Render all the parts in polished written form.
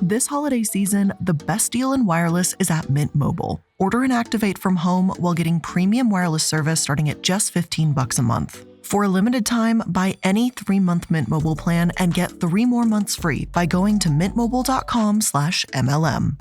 This holiday season, the best deal in wireless is at Mint Mobile. Order and activate from home while getting premium wireless service starting at just $15 a month. For a limited time, buy any 3-month Mint Mobile plan and get 3 more months free by going to mintmobile.com/MLM.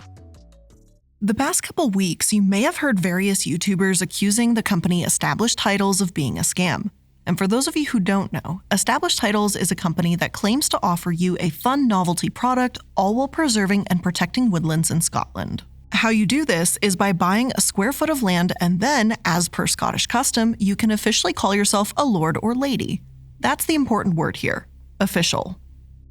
The past couple weeks, you may have heard various YouTubers accusing the company Established Titles of being a scam. And for those of you who don't know, Established Titles is a company that claims to offer you a fun novelty product, all while preserving and protecting woodlands in Scotland. How you do this is by buying a square foot of land, and then, as per Scottish custom, you can officially call yourself a lord or lady. That's the important word here: official.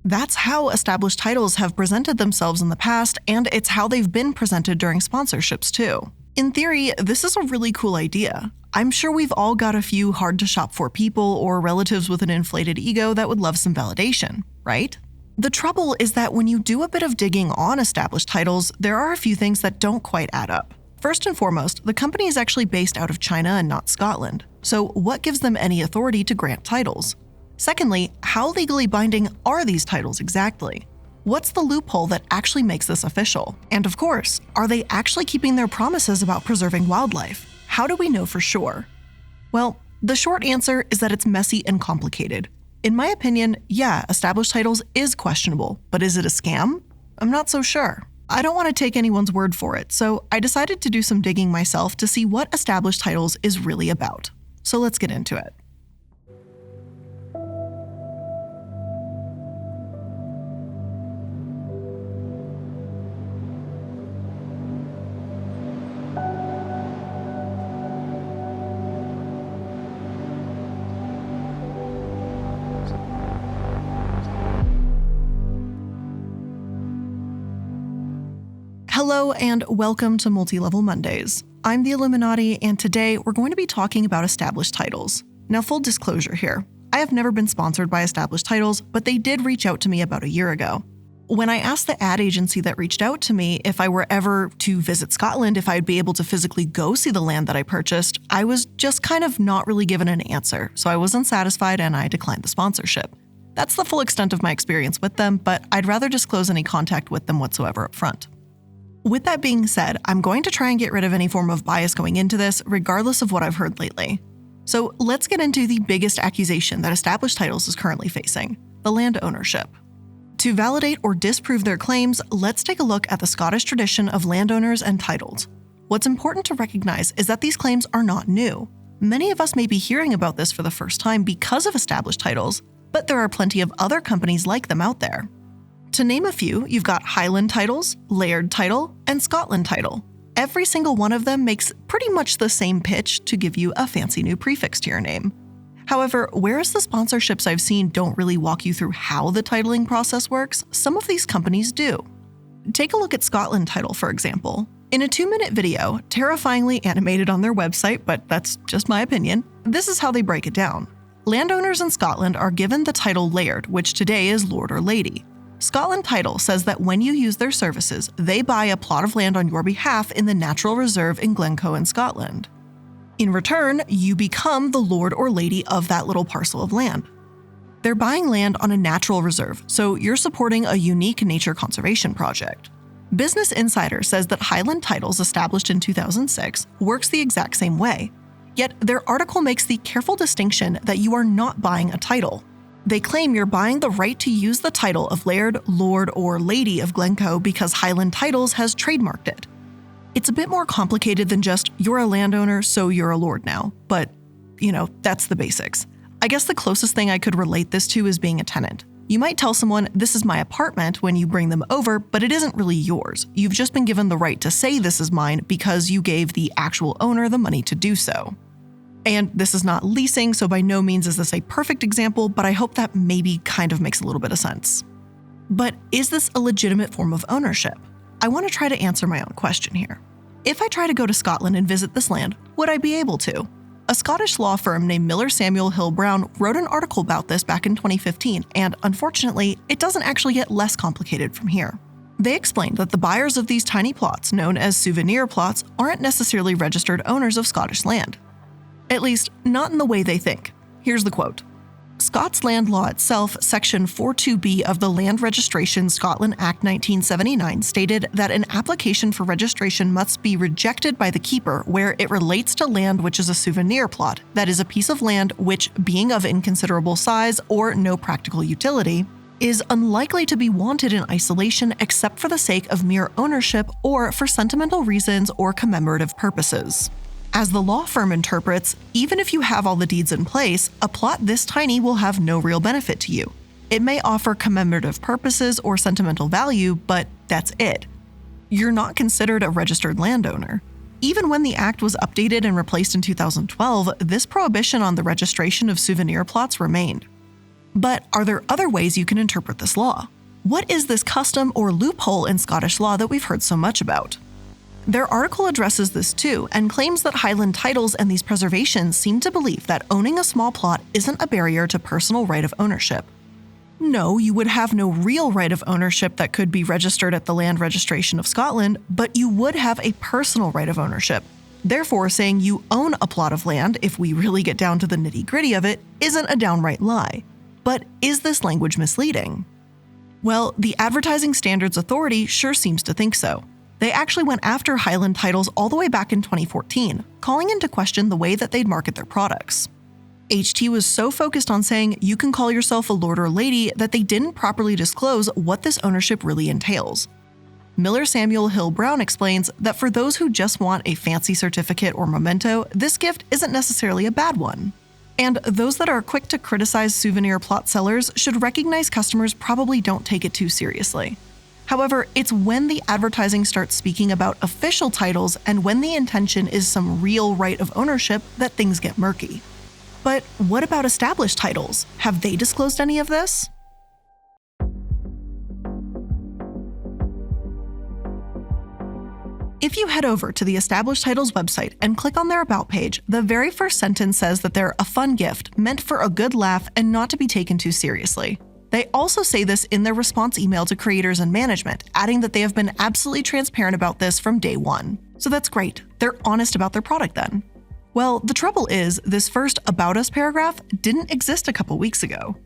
That's how Established Titles have presented themselves in the past, and it's how they've been presented during sponsorships too. In theory, this is a really cool idea. I'm sure we've all got a few hard-to-shop-for people or relatives with an inflated ego that would love some validation, right? The trouble is that when you do a bit of digging on Established Titles, there are a few things that don't quite add up. First and foremost, the company is actually based out of China and not Scotland. So what gives them any authority to grant titles? Secondly, how legally binding are these titles exactly? What's the loophole that actually makes this official? And of course, are they actually keeping their promises about preserving wildlife? How do we know for sure? Well, the short answer is that it's messy and complicated. In my opinion, yeah, Established Titles is questionable, but is it a scam? I'm not so sure. I don't want to take anyone's word for it, so I decided to do some digging myself to see what Established Titles is really about. So let's get into it. Hello and welcome to Multi-Level Mondays. I'm the iilluminaughtii, and today we're going to be talking about Established Titles. Now, full disclosure here, I have never been sponsored by Established Titles, but they did reach out to me about a year ago. When I asked the ad agency that reached out to me if I were ever to visit Scotland, if I'd be able to physically go see the land that I purchased, I was just kind of not really given an answer, so I wasn't satisfied and I declined the sponsorship. That's the full extent of my experience with them, but I'd rather disclose any contact with them whatsoever up front. With that being said, I'm going to try and get rid of any form of bias going into this, regardless of what I've heard lately. So let's get into the biggest accusation that Established Titles is currently facing: the land ownership. To validate or disprove their claims, let's take a look at the Scottish tradition of landowners and titles. What's important to recognize is that these claims are not new. Many of us may be hearing about this for the first time because of Established Titles, but there are plenty of other companies like them out there. To name a few, you've got Highland Titles, Laird Title, and Scotland Title. Every single one of them makes pretty much the same pitch to give you a fancy new prefix to your name. However, whereas the sponsorships I've seen don't really walk you through how the titling process works, some of these companies do. Take a look at Scotland Title, for example. In a 2-minute video, terrifyingly animated on their website, but that's just my opinion, this is how they break it down. Landowners in Scotland are given the title Laird, which today is Lord or Lady. Scotland Title says that when you use their services, they buy a plot of land on your behalf in the Natural Reserve in Glencoe in Scotland. In return, you become the lord or lady of that little parcel of land. They're buying land on a natural reserve, so you're supporting a unique nature conservation project. Business Insider says that Highland Titles, established in 2006, works the exact same way. Yet their article makes the careful distinction that you are not buying a title. They claim you're buying the right to use the title of Laird, Lord, or Lady of Glencoe because Highland Titles has trademarked it. It's a bit more complicated than just, you're a landowner, so you're a lord now. But, that's the basics. I guess the closest thing I could relate this to is being a tenant. You might tell someone, this is my apartment when you bring them over, but it isn't really yours. You've just been given the right to say this is mine because you gave the actual owner the money to do so. And this is not leasing, so by no means is this a perfect example, but I hope that maybe kind of makes a little bit of sense. But is this a legitimate form of ownership? I want to try to answer my own question here. If I try to go to Scotland and visit this land, would I be able to? A Scottish law firm named Miller Samuel Hill Brown wrote an article about this back in 2015, and unfortunately, it doesn't actually get less complicated from here. They explained that the buyers of these tiny plots, known as souvenir plots, aren't necessarily registered owners of Scottish land. At least, not in the way they think. Here's the quote. Scots land law itself, Section 42B of the Land Registration Scotland Act 1979, stated that an application for registration must be rejected by the keeper where it relates to land which is a souvenir plot, that is, a piece of land which, being of inconsiderable size or no practical utility, is unlikely to be wanted in isolation except for the sake of mere ownership or for sentimental reasons or commemorative purposes. As the law firm interprets, even if you have all the deeds in place, a plot this tiny will have no real benefit to you. It may offer commemorative purposes or sentimental value, but that's it. You're not considered a registered landowner. Even when the act was updated and replaced in 2012, this prohibition on the registration of souvenir plots remained. But are there other ways you can interpret this law? What is this custom or loophole in Scottish law that we've heard so much about? Their article addresses this too and claims that Highland titles and these preservations seem to believe that owning a small plot isn't a barrier to personal right of ownership. No, you would have no real right of ownership that could be registered at the Land Registration of Scotland, but you would have a personal right of ownership. Therefore, saying you own a plot of land, if we really get down to the nitty-gritty of it, isn't a downright lie. But is this language misleading? Well, the Advertising Standards Authority sure seems to think so. They actually went after Highland titles all the way back in 2014, calling into question the way that they'd market their products. HT was so focused on saying you can call yourself a lord or lady that they didn't properly disclose what this ownership really entails. Miller Samuel Hill Brown explains that for those who just want a fancy certificate or memento, this gift isn't necessarily a bad one. And those that are quick to criticize souvenir plot sellers should recognize customers probably don't take it too seriously. However, it's when the advertising starts speaking about official titles and when the intention is some real right of ownership that things get murky. But what about established titles? Have they disclosed any of this? If you head over to the Established Titles website and click on their About page, the very first sentence says that they're a fun gift meant for a good laugh and not to be taken too seriously. They also say this in their response email to creators and management, adding that they have been absolutely transparent about this from day one. So that's great. They're honest about their product then. Well, the trouble is, this first About Us paragraph didn't exist a couple weeks ago.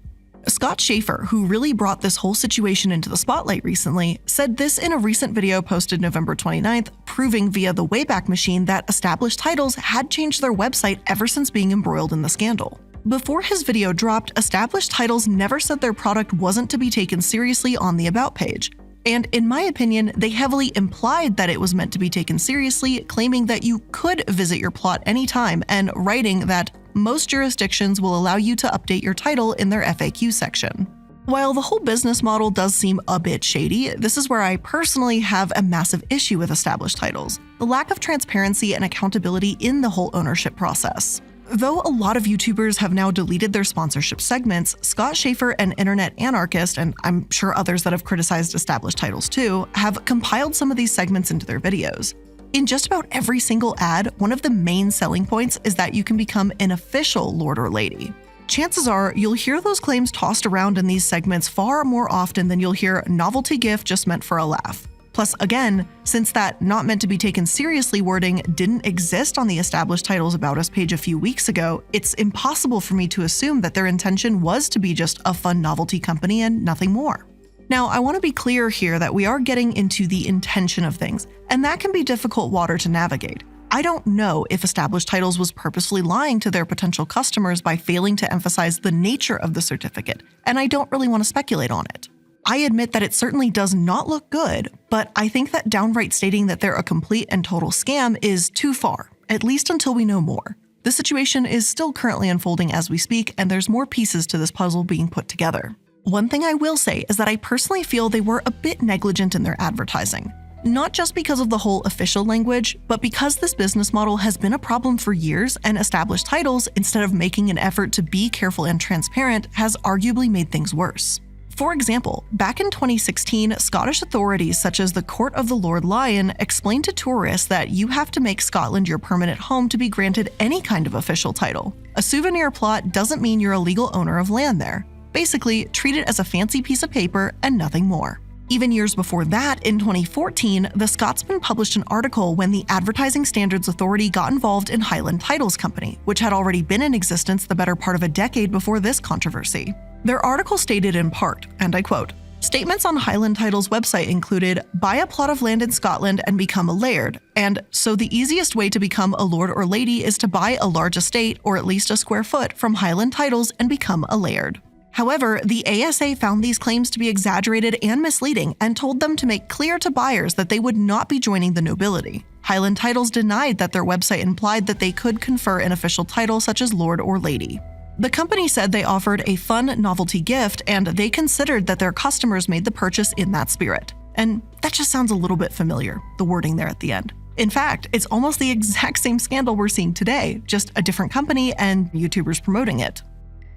Scott Schaefer, who really brought this whole situation into the spotlight recently, said this in a recent video posted November 29th, proving via the Wayback Machine that Established Titles had changed their website ever since being embroiled in the scandal. Before his video dropped, Established Titles never said their product wasn't to be taken seriously on the About page. And in my opinion, they heavily implied that it was meant to be taken seriously, claiming that you could visit your plot anytime and writing that most jurisdictions will allow you to update your title in their FAQ section. While the whole business model does seem a bit shady, this is where I personally have a massive issue with Established Titles: the lack of transparency and accountability in the whole ownership process. Though a lot of YouTubers have now deleted their sponsorship segments, Scott Schaefer, an internet anarchist, and I'm sure others that have criticized Established Titles too, have compiled some of these segments into their videos. In just about every single ad, one of the main selling points is that you can become an official lord or lady. Chances are you'll hear those claims tossed around in these segments far more often than you'll hear novelty gift just meant for a laugh. Plus, again, since that not meant to be taken seriously wording didn't exist on the Established Titles About Us page a few weeks ago, it's impossible for me to assume that their intention was to be just a fun novelty company and nothing more. Now, I want to be clear here that we are getting into the intention of things, and that can be difficult water to navigate. I don't know if Established Titles was purposely lying to their potential customers by failing to emphasize the nature of the certificate, and I don't really want to speculate on it. I admit that it certainly does not look good, but I think that downright stating that they're a complete and total scam is too far, at least until we know more. The situation is still currently unfolding as we speak, and there's more pieces to this puzzle being put together. One thing I will say is that I personally feel they were a bit negligent in their advertising. Not just because of the whole official language, but because this business model has been a problem for years and Established Titles, instead of making an effort to be careful and transparent, has arguably made things worse. For example, back in 2016, Scottish authorities such as the Court of the Lord Lion explained to tourists that you have to make Scotland your permanent home to be granted any kind of official title. A souvenir plot doesn't mean you're a legal owner of land there. Basically, treat it as a fancy piece of paper and nothing more. Even years before that, in 2014, the Scotsman published an article when the Advertising Standards Authority got involved in Highland Titles Company, which had already been in existence the better part of a decade before this controversy. Their article stated in part, and I quote, "Statements on Highland Titles' website included, 'Buy a plot of land in Scotland and become a laird,' and 'So the easiest way to become a lord or lady is to buy a large estate or at least a square foot from Highland Titles and become a laird.' However, the ASA found these claims to be exaggerated and misleading and told them to make clear to buyers that they would not be joining the nobility. Highland Titles denied that their website implied that they could confer an official title such as lord or lady. The company said they offered a fun novelty gift and they considered that their customers made the purchase in that spirit. And that just sounds a little bit familiar, the wording there at the end. In fact, it's almost the exact same scandal we're seeing today, just a different company and YouTubers promoting it.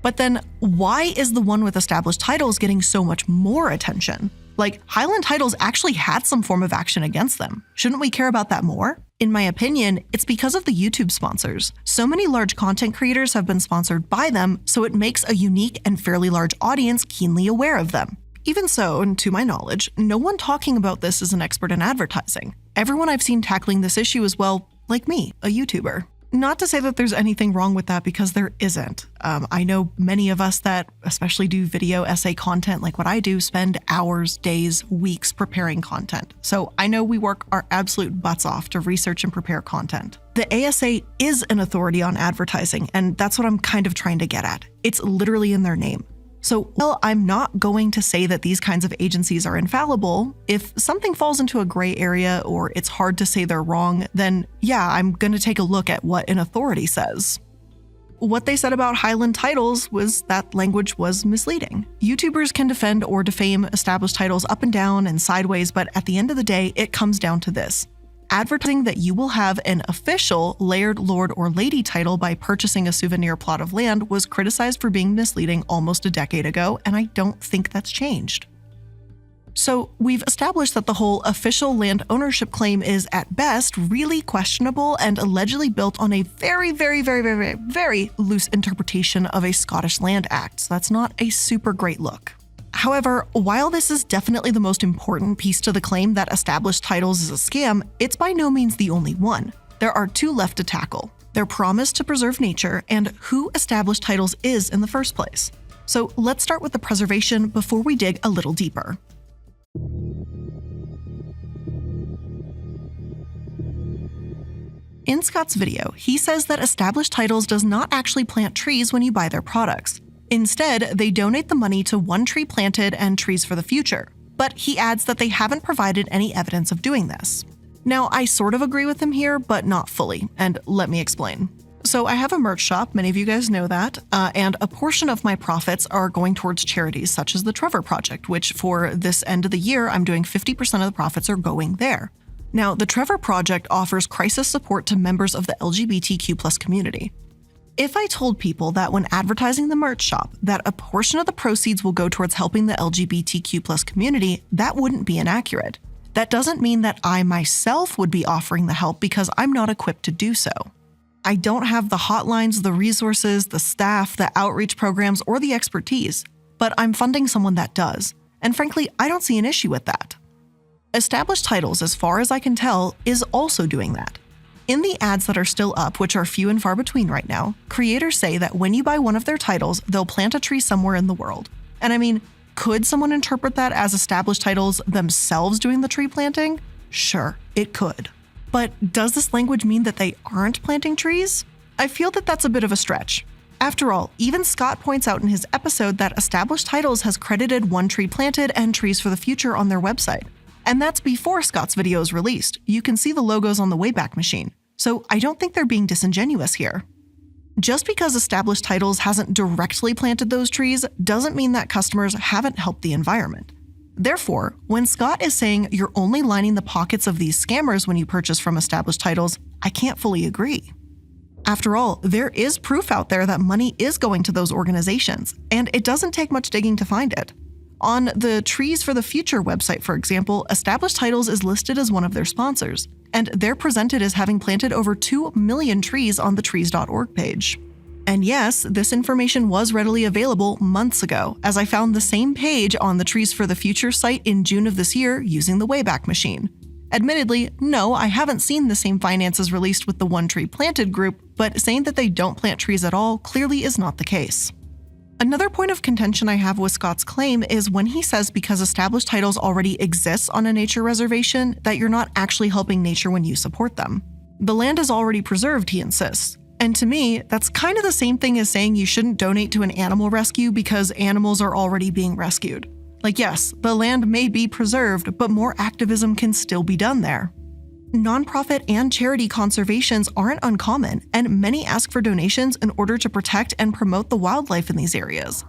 But then, why is the one with established titles getting so much more attention? Like, Highland Titles actually had some form of action against them. Shouldn't we care about that more? In my opinion, it's because of the YouTube sponsors. So many large content creators have been sponsored by them, so it makes a unique and fairly large audience keenly aware of them. Even so, and to my knowledge, no one talking about this is an expert in advertising. Everyone I've seen tackling this issue is, well, like me, a YouTuber. Not to say that there's anything wrong with that, because there isn't. I know many of us that especially do video essay content like what I do spend hours, days, weeks preparing content. So I know we work our absolute butts off to research and prepare content. The ASA is an authority on advertising, and that's what I'm kind of trying to get at. It's literally in their name. So while I'm not going to say that these kinds of agencies are infallible, if something falls into a gray area or it's hard to say they're wrong, then yeah, I'm going to take a look at what an authority says. What they said about Highland Titles was that language was misleading. YouTubers can defend or defame established titles up and down and sideways, but at the end of the day, it comes down to this. Advertising that you will have an official laird, lord, or lady title by purchasing a souvenir plot of land was criticized for being misleading almost a decade ago, and I don't think that's changed. So we've established that the whole official land ownership claim is at best really questionable and allegedly built on a very loose interpretation of a Scottish Land Act. So that's not a super great look. However, while this is definitely the most important piece to the claim that established titles is a scam, it's by no means the only one. There are two left to tackle: their promise to preserve nature and who established titles is in the first place. So let's start with the preservation before we dig a little deeper. In Scott's video, he says that established titles does not actually plant trees when you buy their products. Instead, they donate the money to One Tree Planted and Trees for the Future, but he adds that they haven't provided any evidence of doing this. Now, I sort of agree with him here, but not fully, and let me explain. So I have a merch shop, many of you guys know that, and a portion of my profits are going towards charities such as the Trevor Project, which for this end of the year, I'm doing 50% of the profits are going there. Now, the Trevor Project offers crisis support to members of the LGBTQ+ community. If I told people that when advertising the merch shop, that a portion of the proceeds will go towards helping the LGBTQ+ community, that wouldn't be inaccurate. That doesn't mean that I myself would be offering the help because I'm not equipped to do so. I don't have the hotlines, the resources, the staff, the outreach programs, or the expertise, but I'm funding someone that does. And frankly, I don't see an issue with that. Established Titles, as far as I can tell, is also doing that. In the ads that are still up, which are few and far between right now, creators say that when you buy one of their titles, they'll plant a tree somewhere in the world. And I mean, could someone interpret that as Established Titles themselves doing the tree planting? Sure, it could. But does this language mean that they aren't planting trees? I feel that that's a bit of a stretch. After all, even Scott points out in his episode that Established Titles has credited One Tree Planted and Trees for the Future on their website. And that's before Scott's video is released. You can see the logos on the Wayback Machine. So I don't think they're being disingenuous here. Just because Established Titles hasn't directly planted those trees doesn't mean that customers haven't helped the environment. Therefore, when Scott is saying you're only lining the pockets of these scammers when you purchase from Established Titles, I can't fully agree. After all, there is proof out there that money is going to those organizations, and it doesn't take much digging to find it. On the Trees for the Future website, for example, Established Titles is listed as one of their sponsors, and they're presented as having planted over 2 million trees on the trees.org page. And yes, this information was readily available months ago, as I found the same page on the Trees for the Future site in June of this year using the Wayback Machine. Admittedly, no, I haven't seen the same finances released with the One Tree Planted group, but saying that they don't plant trees at all clearly is not the case. Another point of contention I have with Scott's claim is when he says because established titles already exist on a nature reservation, that you're not actually helping nature when you support them. The land is already preserved, he insists. And to me, that's kind of the same thing as saying you shouldn't donate to an animal rescue because animals are already being rescued. Like, yes, the land may be preserved, but more activism can still be done there. Nonprofit and charity conservations aren't uncommon, and many ask for donations in order to protect and promote the wildlife in these areas.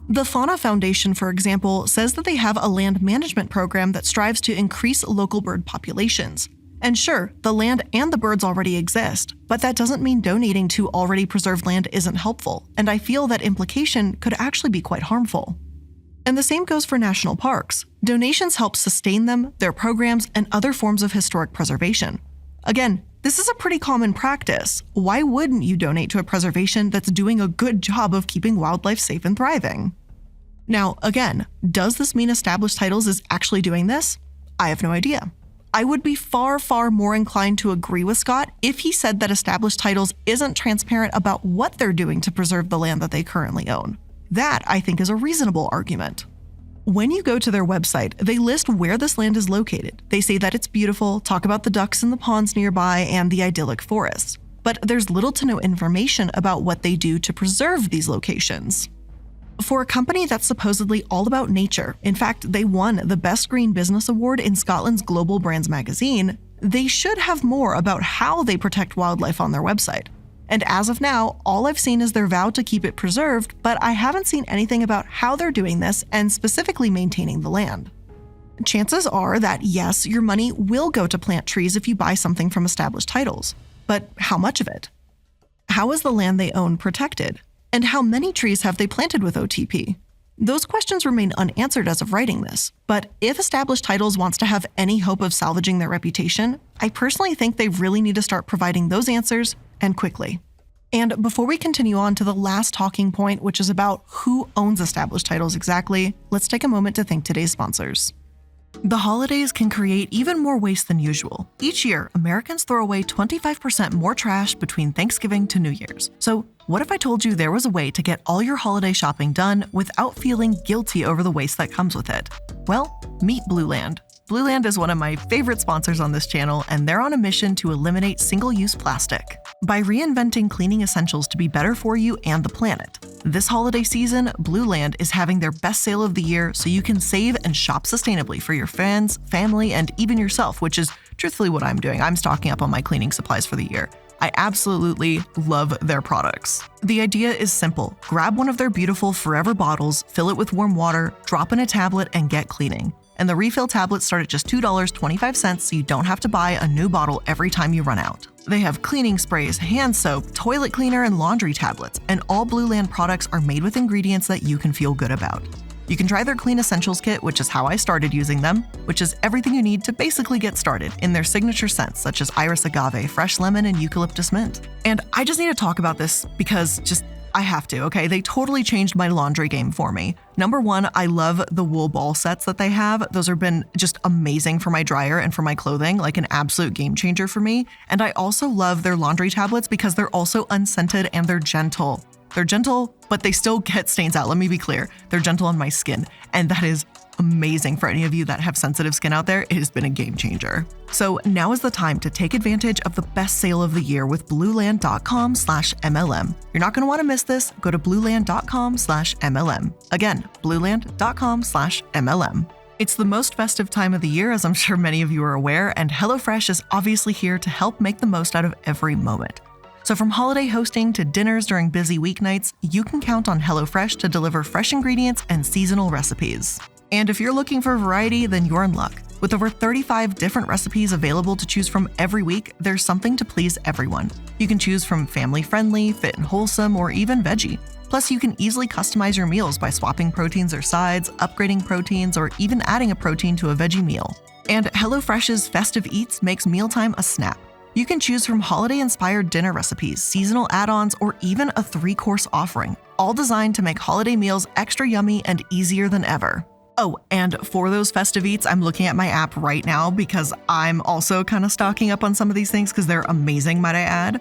The Fauna Foundation, for example, says that they have a land management program that strives to increase local bird populations. And sure, the land and the birds already exist, but that doesn't mean donating to already preserved land isn't helpful, and I feel that implication could actually be quite harmful. And the same goes for national parks. Donations help sustain them, their programs, and other forms of historic preservation. Again, this is a pretty common practice. Why wouldn't you donate to a preservation that's doing a good job of keeping wildlife safe and thriving? Now, again, does this mean established titles is actually doing this? I have no idea. I would be far, far more inclined to agree with Scott if he said that established titles isn't transparent about what they're doing to preserve the land that they currently own. That, I think, is a reasonable argument. When you go to their website, they list where this land is located. They say that it's beautiful, talk about the ducks in the ponds nearby, and the idyllic forests. But there's little to no information about what they do to preserve these locations. For a company that's supposedly all about nature, in fact, they won the Best Green Business Award in Scotland's Global Brands magazine, they should have more about how they protect wildlife on their website. And as of now, all I've seen is their vow to keep it preserved, but I haven't seen anything about how they're doing this and specifically maintaining the land. Chances are that yes, your money will go to plant trees if you buy something from established titles. But how much of it? How is the land they own protected? And how many trees have they planted with OTP? Those questions remain unanswered as of writing this, but if established titles wants to have any hope of salvaging their reputation, I personally think they really need to start providing those answers, and quickly. And before we continue on to the last talking point, which is about who owns established titles exactly, let's take a moment to thank today's sponsors. The holidays can create even more waste than usual. Each year, Americans throw away 25% more trash between Thanksgiving to New Year's. So, what if I told you there was a way to get all your holiday shopping done without feeling guilty over the waste that comes with it? Well, meet Blueland. Blueland is one of my favorite sponsors on this channel, and they're on a mission to eliminate single-use plastic. By reinventing cleaning essentials to be better for you and the planet. This holiday season, Blueland is having their best sale of the year so you can save and shop sustainably for your friends, family, and even yourself, which is truthfully what I'm doing. I'm stocking up on my cleaning supplies for the year. I absolutely love their products. The idea is simple. Grab one of their beautiful forever bottles, fill it with warm water, drop in a tablet, and get cleaning. And the refill tablets start at just $2.25, so you don't have to buy a new bottle every time you run out. They have cleaning sprays, hand soap, toilet cleaner, and laundry tablets, and all Blueland products are made with ingredients that you can feel good about. You can try their Clean Essentials Kit, which is how I started using them, which is everything you need to basically get started in their signature scents, such as iris agave, fresh lemon, and eucalyptus mint. And I just need to talk about this because I have to, okay? They totally changed my laundry game for me. Number one, I love the wool ball sets that they have. Those have been just amazing for my dryer and for my clothing, like an absolute game changer for me. And I also love their laundry tablets because they're also unscented and they're gentle. They're gentle, but they still get stains out. Let me be clear. They're gentle on my skin. And that is amazing for any of you that have sensitive skin out there. It has been a game changer. So now is the time to take advantage of the best sale of the year with blueland.com/MLM. You're not going to want to miss this. Go to blueland.com/MLM. Again, blueland.com/MLM. It's the most festive time of the year, as I'm sure many of you are aware, and HelloFresh is obviously here to help make the most out of every moment. So from holiday hosting to dinners during busy weeknights, you can count on HelloFresh to deliver fresh ingredients and seasonal recipes. And if you're looking for variety, then you're in luck. With over 35 different recipes available to choose from every week, there's something to please everyone. You can choose from family-friendly, fit and wholesome, or even veggie. Plus, you can easily customize your meals by swapping proteins or sides, upgrading proteins, or even adding a protein to a veggie meal. And HelloFresh's Festive Eats makes mealtime a snap. You can choose from holiday-inspired dinner recipes, seasonal add-ons, or even a 3-course offering, all designed to make holiday meals extra yummy and easier than ever. Oh, and for those festive eats, I'm looking at my app right now because I'm also kind of stocking up on some of these things because they're amazing, might I add.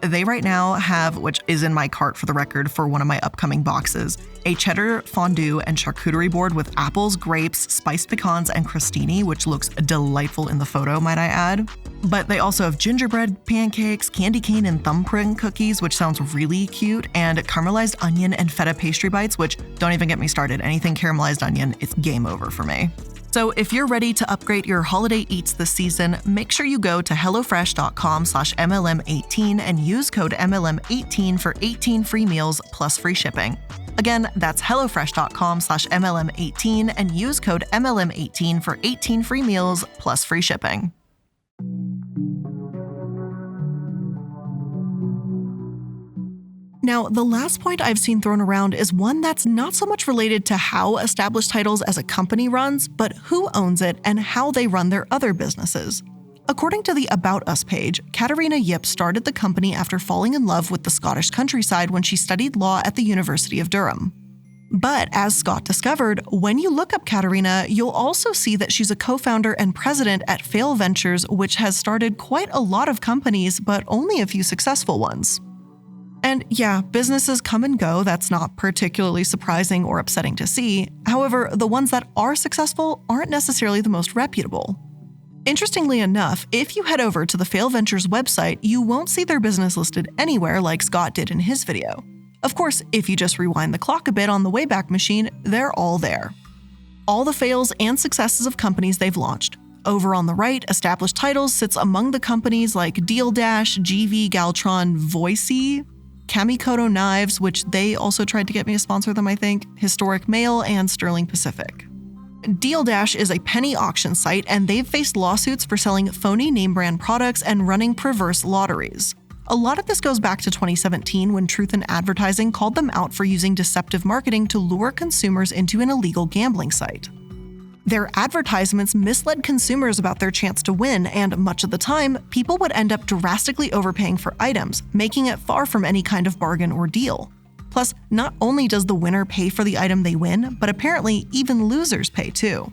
They right now have, which is in my cart for the record for one of my upcoming boxes, a cheddar fondue and charcuterie board with apples, grapes, spiced pecans, and crostini, which looks delightful in the photo, might I add. But they also have gingerbread pancakes, candy cane and thumbprint cookies, which sounds really cute, and caramelized onion and feta pastry bites, which don't even get me started. Anything caramelized onion, it's game over for me. So if you're ready to upgrade your holiday eats this season, make sure you go to hellofresh.com/MLM18 and use code MLM18 for 18 free meals plus free shipping. Again, that's hellofresh.com/MLM18 and use code MLM18 for 18 free meals plus free shipping. Now, the last point I've seen thrown around is one that's not so much related to how established titles as a company runs, but who owns it and how they run their other businesses. According to the About Us page, Katarina Yip started the company after falling in love with the Scottish countryside when she studied law at the University of Durham. But as Scott discovered, when you look up Katarina, you'll also see that she's a co-founder and president at Fail Ventures, which has started quite a lot of companies, but only a few successful ones. And yeah, businesses come and go, that's not particularly surprising or upsetting to see. However, the ones that are successful aren't necessarily the most reputable. Interestingly enough, if you head over to the Fail Ventures website, you won't see their business listed anywhere like Scott did in his video. Of course, if you just rewind the clock a bit on the Wayback Machine, they're all there. All the fails and successes of companies they've launched. Over on the right, established titles sits among the companies like Deal Dash, GV, Galtron, Voicey, Kamikoto Knives, which they also tried to get me to sponsor them, I think, Historic Mail, and Sterling Pacific. Deal Dash is a penny auction site, and they've faced lawsuits for selling phony name brand products and running perverse lotteries. A lot of this goes back to 2017 when Truth in Advertising called them out for using deceptive marketing to lure consumers into an illegal gambling site. Their advertisements misled consumers about their chance to win, and much of the time, people would end up drastically overpaying for items, making it far from any kind of bargain or deal. Plus, not only does the winner pay for the item they win, but apparently even losers pay too.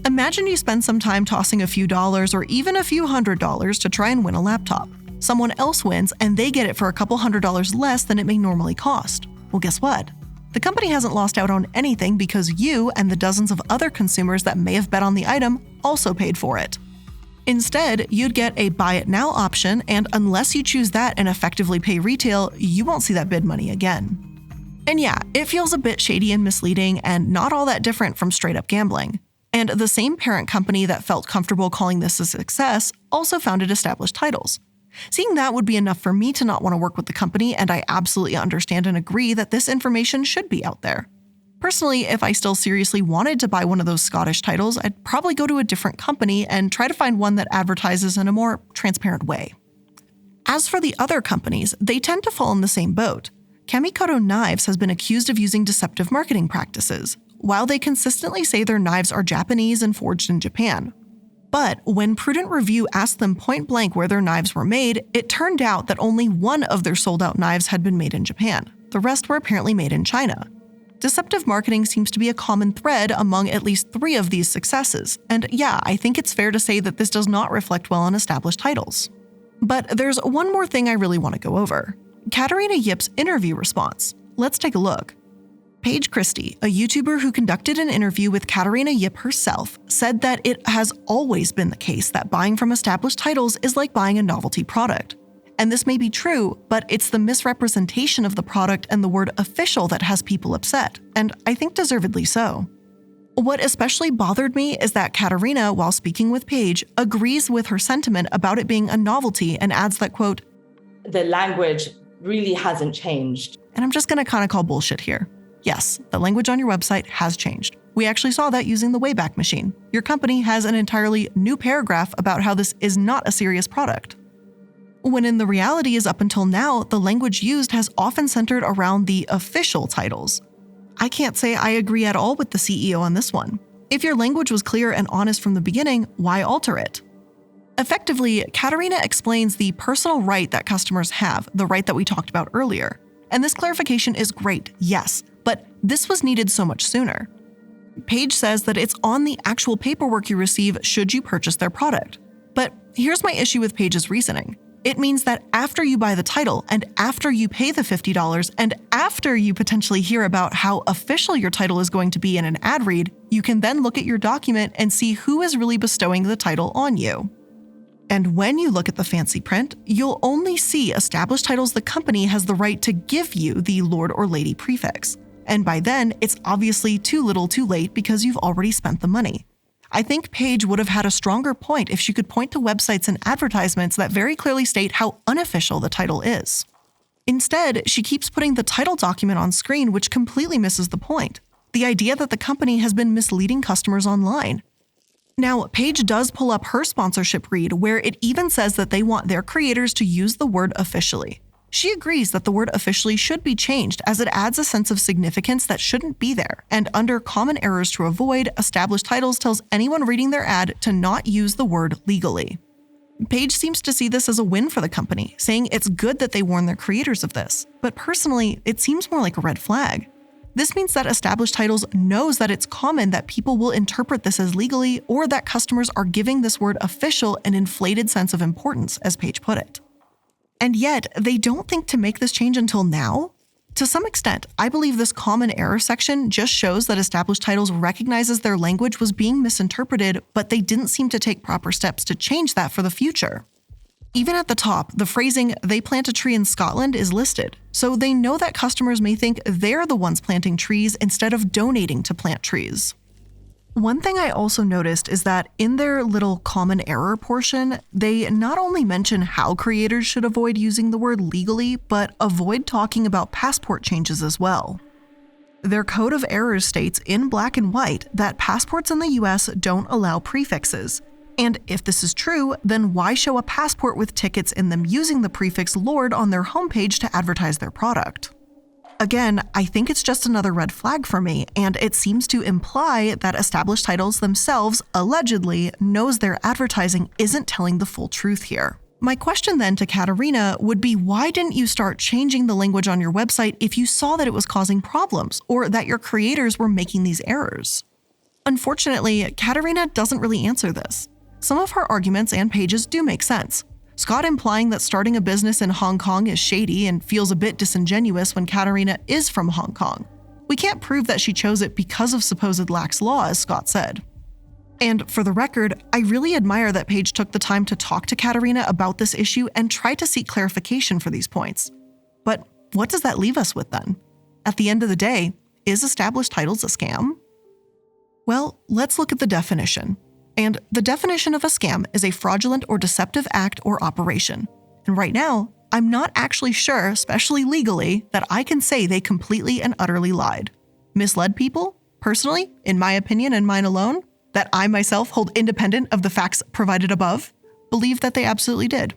Imagine you spend some time tossing a few dollars or even a few $100s to try and win a laptop. Someone else wins and they get it for a couple $100s less than it may normally cost. Well, guess what? The company hasn't lost out on anything because you and the dozens of other consumers that may have bet on the item also paid for it. Instead, you'd get a buy it now option, and unless you choose that and effectively pay retail, you won't see that bid money again. And yeah, it feels a bit shady and misleading and not all that different from straight up gambling. And the same parent company that felt comfortable calling this a success also founded established titles. Seeing that would be enough for me to not want to work with the company, and I absolutely understand and agree that this information should be out there. Personally, if I still seriously wanted to buy one of those Scottish titles, I'd probably go to a different company and try to find one that advertises in a more transparent way. As for the other companies, they tend to fall in the same boat. Kamikoto Knives has been accused of using deceptive marketing practices, while they consistently say their knives are Japanese and forged in Japan. But when Prudent Review asked them point blank where their knives were made, it turned out that only one of their sold-out knives had been made in Japan. The rest were apparently made in China. Deceptive marketing seems to be a common thread among at least 3 of these successes, and yeah, I think it's fair to say that this does not reflect well on established titles. But there's one more thing I really want to go over. Katarina Yip's interview response. Let's take a look. Paige Christie, a YouTuber who conducted an interview with Katarina Yip herself, said that it has always been the case that buying from established titles is like buying a novelty product. And this may be true, but it's the misrepresentation of the product and the word official that has people upset, and I think deservedly so. What especially bothered me is that Katarina, while speaking with Paige, agrees with her sentiment about it being a novelty and adds that, quote, "The language really hasn't changed." And I'm just gonna kind of call bullshit here. Yes, the language on your website has changed. We actually saw that using the Wayback Machine. Your company has an entirely new paragraph about how this is not a serious product. When in the reality is up until now, the language used has often centered around the official titles. I can't say I agree at all with the CEO on this one. If your language was clear and honest from the beginning, why alter it? Effectively, Katerina explains the personal right that customers have, the right that we talked about earlier. And this clarification is great, yes, but this was needed so much sooner. Paige says that it's on the actual paperwork you receive should you purchase their product. But here's my issue with Paige's reasoning. It means that after you buy the title, and after you pay the $50, and after you potentially hear about how official your title is going to be in an ad read, you can then look at your document and see who is really bestowing the title on you. And when you look at the fancy print, you'll only see Established Titles the company has the right to give you the Lord or Lady prefix. And by then, it's obviously too little too late because you've already spent the money. I think Paige would have had a stronger point if she could point to websites and advertisements that very clearly state how unofficial the title is. Instead, she keeps putting the title document on screen, which completely misses the point. The idea that the company has been misleading customers online. Now, Paige does pull up her sponsorship read where it even says that they want their creators to use the word officially. She agrees that the word officially should be changed as it adds a sense of significance that shouldn't be there, and under common errors to avoid, Established Titles tells anyone reading their ad to not use the word legally. Paige seems to see this as a win for the company, saying it's good that they warn their creators of this, but personally, it seems more like a red flag. This means that Established Titles knows that it's common that people will interpret this as legally, or that customers are giving this word official an inflated sense of importance, as Paige put it. And yet, they don't think to make this change until now? To some extent, I believe this common error section just shows that Established Titles recognizes their language was being misinterpreted, but they didn't seem to take proper steps to change that for the future. Even at the top, the phrasing, "they plant a tree in Scotland" is listed, so they know that customers may think they're the ones planting trees instead of donating to plant trees. One thing I also noticed is that in their little common error portion, they not only mention how creators should avoid using the word legally, but avoid talking about passport changes as well. Their code of errors states in black and white that passports in the US don't allow prefixes. And if this is true, then why show a passport with tickets in them using the prefix Lord on their homepage to advertise their product? Again, I think it's just another red flag for me, and it seems to imply that Established Titles themselves, allegedly, knows their advertising isn't telling the full truth here. My question then to Katerina would be, why didn't you start changing the language on your website if you saw that it was causing problems, or that your creators were making these errors? Unfortunately, Katerina doesn't really answer this. Some of her arguments and pages do make sense. Scott implying that starting a business in Hong Kong is shady and feels a bit disingenuous when Katerina is from Hong Kong. We can't prove that she chose it because of supposed lax law, as Scott said. And for the record, I really admire that Paige took the time to talk to Katerina about this issue and try to seek clarification for these points. But what does that leave us with then? At the end of the day, is Established Titles a scam? Well, let's look at the definition. And the definition of a scam is a fraudulent or deceptive act or operation. And right now, I'm not actually sure, especially legally, that I can say they completely and utterly lied. Misled people? Personally, in my opinion and mine alone, that I myself hold independent of the facts provided above, believe that they absolutely did.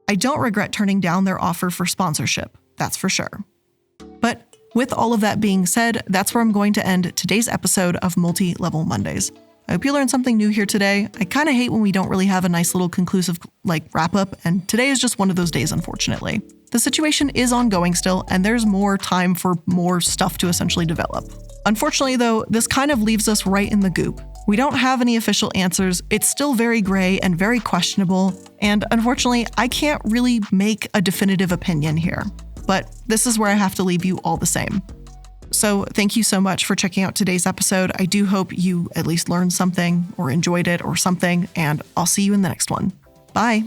I don't regret turning down their offer for sponsorship, that's for sure. But with all of that being said, that's where I'm going to end today's episode of Multi-Level Mondays. I hope you learned something new here today. I kind of hate when we don't really have a nice little conclusive wrap up, and today is just one of those days, unfortunately. The situation is ongoing still, and there's more time for more stuff to essentially develop. Unfortunately, though, this kind of leaves us right in the goop. We don't have any official answers. It's still very gray and very questionable, and unfortunately, I can't really make a definitive opinion here. But this is where I have to leave you all the same. So thank you so much for checking out today's episode. I do hope you at least learned something or enjoyed it or something, and I'll see you in the next one. Bye.